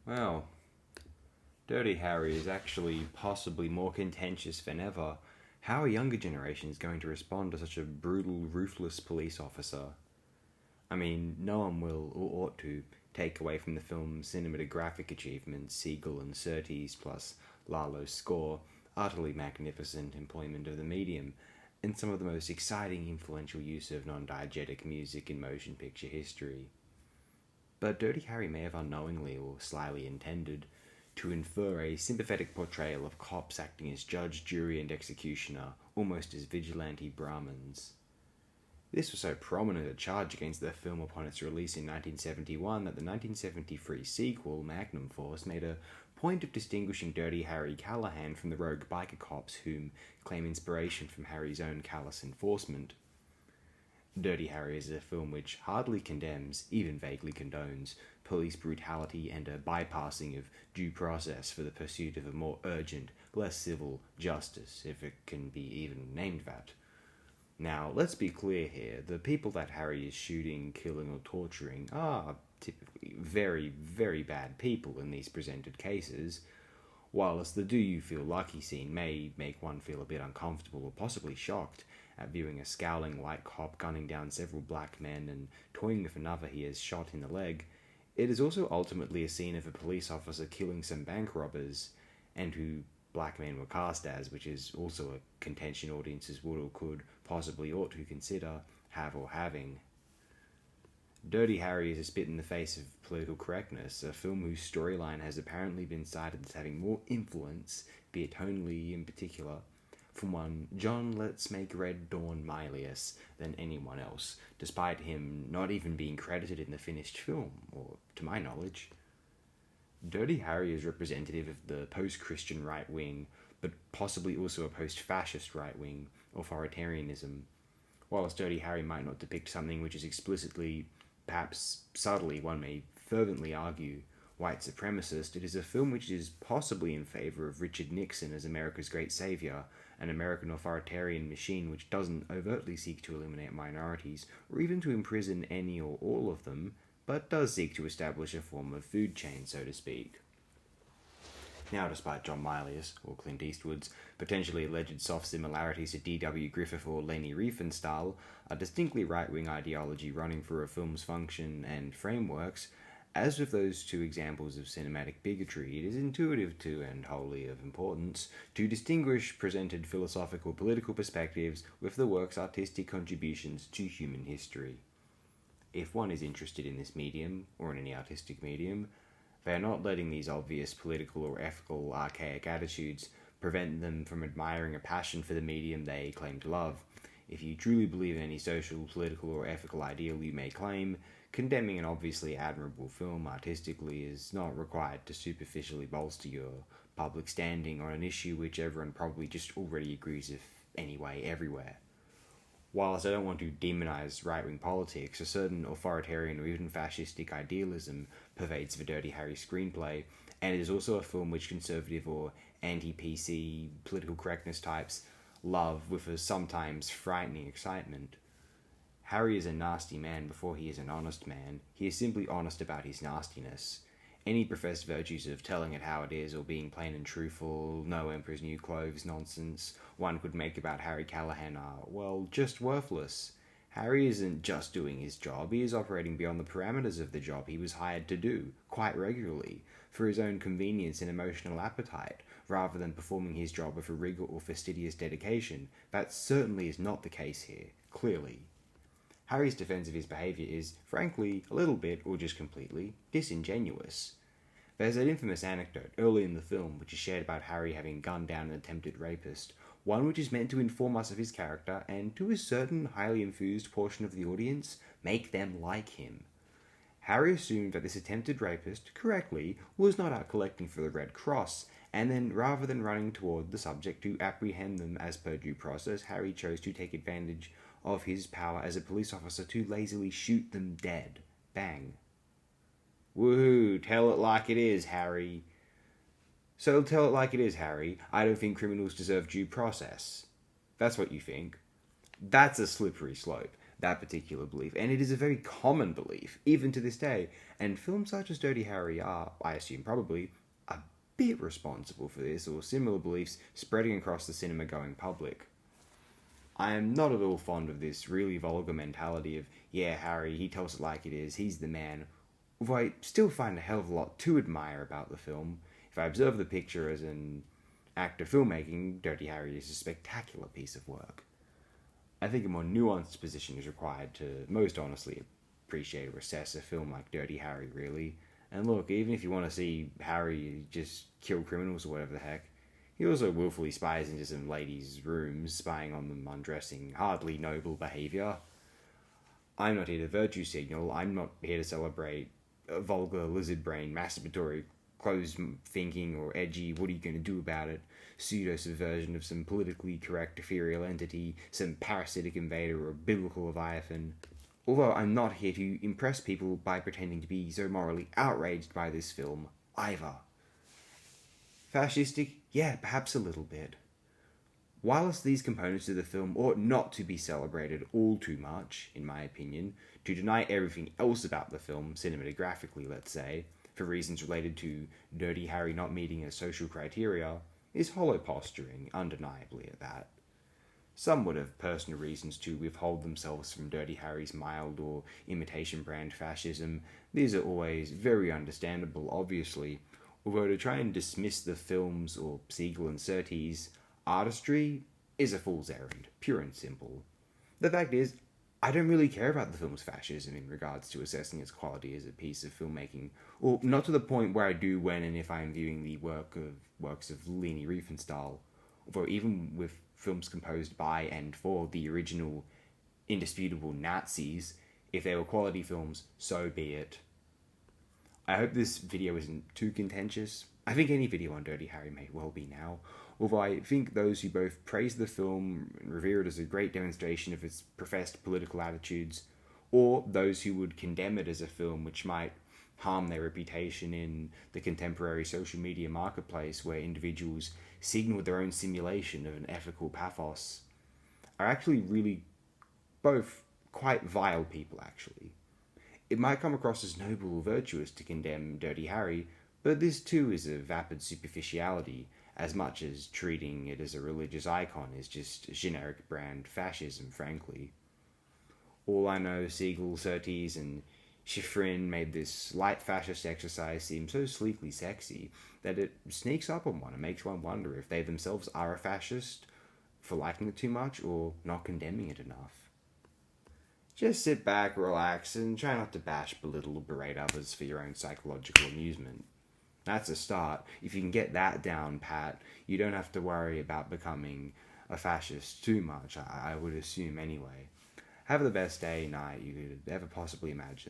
Well, Dirty Harry is actually possibly more contentious than ever. How are younger generations going to respond to such a brutal, ruthless police officer? I mean, no one will or ought to take away from the film's cinematographic achievements, Siegel and Surtees plus Lalo's score, utterly magnificent employment of the medium, and some of the most exciting, influential use of non-diegetic music in motion picture history. But Dirty Harry may have unknowingly or slyly intended to infer a sympathetic portrayal of cops acting as judge, jury, and executioner, almost as vigilante Brahmins. This was so prominent a charge against the film upon its release in 1971 that the 1973 sequel, Magnum Force, made a point of distinguishing Dirty Harry Callahan from the rogue biker cops whom claim inspiration from Harry's own callous enforcement. Dirty Harry is a film which hardly condemns, even vaguely condones, police brutality and a bypassing of due process for the pursuit of a more urgent, less civil justice, if it can be even named that. Now, let's be clear here. The people that Harry is shooting, killing, or torturing are typically very, very bad people in these presented cases, whilst the do you feel lucky scene may make one feel a bit uncomfortable or possibly shocked at viewing a scowling white cop gunning down several black men and toying with another he has shot in the leg, it is also ultimately a scene of a police officer killing some bank robbers, and who black men were cast as, which is also a contention audiences would or could possibly ought to consider have or having. Dirty Harry is a spit in the face of political correctness, a film whose storyline has apparently been cited as having more influence, be it tonally in particular, from one John Let's Make Red Dawn Milius than anyone else, despite him not even being credited in the finished film, or to my knowledge. Dirty Harry is representative of the post-Christian right wing, but possibly also a post-fascist right wing, authoritarianism. Whilst Dirty Harry might not depict something which is explicitly, perhaps subtly, one may fervently argue, white supremacist, it is a film which is possibly in favour of Richard Nixon as America's great saviour, an American authoritarian machine which doesn't overtly seek to eliminate minorities, or even to imprison any or all of them, but does seek to establish a form of food chain, so to speak. Now, despite John Milius, or Clint Eastwood's, potentially alleged soft similarities to D.W. Griffith or Leni Riefenstahl, a distinctly right-wing ideology running through a film's function and frameworks, as with those two examples of cinematic bigotry, it is intuitive to, and wholly of importance, to distinguish presented philosophical political perspectives with the work's artistic contributions to human history. If one is interested in this medium, or in any artistic medium, they are not letting these obvious political or ethical archaic attitudes prevent them from admiring a passion for the medium they claim to love. If you truly believe in any social, political, or ethical ideal you may claim, condemning an obviously admirable film artistically is not required to superficially bolster your public standing on an issue which everyone probably just already agrees with anyway, everywhere. Whilst I don't want to demonize right-wing politics, a certain authoritarian or even fascistic idealism pervades the Dirty Harry screenplay, and it is also a film which conservative or anti-PC political correctness types love with a sometimes frightening excitement. Harry is a nasty man before he is an honest man. He is simply honest about his nastiness. Any professed virtues of telling it how it is or being plain and truthful, no emperor's new clothes nonsense one could make about Harry Callahan are, well, just worthless. Harry isn't just doing his job, he is operating beyond the parameters of the job he was hired to do, quite regularly, for his own convenience and emotional appetite, rather than performing his job with a rigor or fastidious dedication. That certainly is not the case here, clearly. Harry's defense of his behaviour is, frankly, a little bit, or just completely, disingenuous. There's an infamous anecdote early in the film which is shared about Harry having gunned down an attempted rapist, one which is meant to inform us of his character and, to a certain highly enthused portion of the audience, make them like him. Harry assumed that this attempted rapist, correctly, was not out collecting for the Red Cross, and then, rather than running toward the subject to apprehend them as per due process, Harry chose to take advantage of his power as a police officer to lazily shoot them dead. Bang. Woohoo, tell it like it is, Harry. So tell it like it is, Harry. I don't think criminals deserve due process. That's what you think. That's a slippery slope. that particular belief, and it is a very common belief, even to this day. And films such as Dirty Harry are, I assume, probably a bit responsible for this, or similar beliefs spreading across the cinema going public. I am not at all fond of this really vulgar mentality of, yeah, Harry, he tells it like it is, he's the man. Although I still find a hell of a lot to admire about the film. If I observe the picture as an act of filmmaking, Dirty Harry is a spectacular piece of work. I think a more nuanced position is required to most honestly appreciate or assess a film like Dirty Harry, really. And look, even if you want to see Harry just kill criminals or whatever the heck, he also willfully spies into some ladies' rooms, spying on them undressing. Hardly noble behaviour. I'm not here to virtue signal. I'm not here to celebrate a vulgar lizard brain masturbatory closed thinking or edgy what are you going to do about it pseudo subversion of some politically correct ethereal entity, some parasitic invader or biblical leviathan. Although I'm not here to impress people by pretending to be so morally outraged by this film either. Fascistic? Yeah, perhaps a little bit. Whilst these components of the film ought not to be celebrated all too much, in my opinion, to deny everything else about the film, cinematographically let's say, for reasons related to Dirty Harry not meeting a social criteria, is hollow posturing, undeniably at that. Some would have personal reasons to withhold themselves from Dirty Harry's mild or imitation brand fascism. These are always very understandable, obviously, although to try and dismiss the film's, or Siegel and Surtees' artistry is a fool's errand, pure and simple. The fact is, I don't really care about the film's fascism in regards to assessing its quality as a piece of filmmaking, or not to the point where I do when and if I am viewing the works of Leni Riefenstahl, although even with films composed by and for the original indisputable Nazis, if they were quality films, so be it. I hope this video isn't too contentious. I think any video on Dirty Harry may well be now, although I think those who both praise the film and revere it as a great demonstration of its professed political attitudes, or those who would condemn it as a film which might harm their reputation in the contemporary social media marketplace where individuals signal their own simulation of an ethical pathos, are actually really both quite vile people, actually. It might come across as noble or virtuous to condemn Dirty Harry, but this too is a vapid superficiality, as much as treating it as a religious icon is just generic brand fascism, frankly. All I know, Siegel, Surtees, and Schifrin made this light fascist exercise seem so sleekly sexy that it sneaks up on one and makes one wonder if they themselves are a fascist for liking it too much or not condemning it enough. Just sit back, relax, and try not to bash, belittle, or berate others for your own psychological amusement. That's a start. If you can get that down pat, you don't have to worry about becoming a fascist too much, I would assume anyway. Have the best day, night you could ever possibly imagine.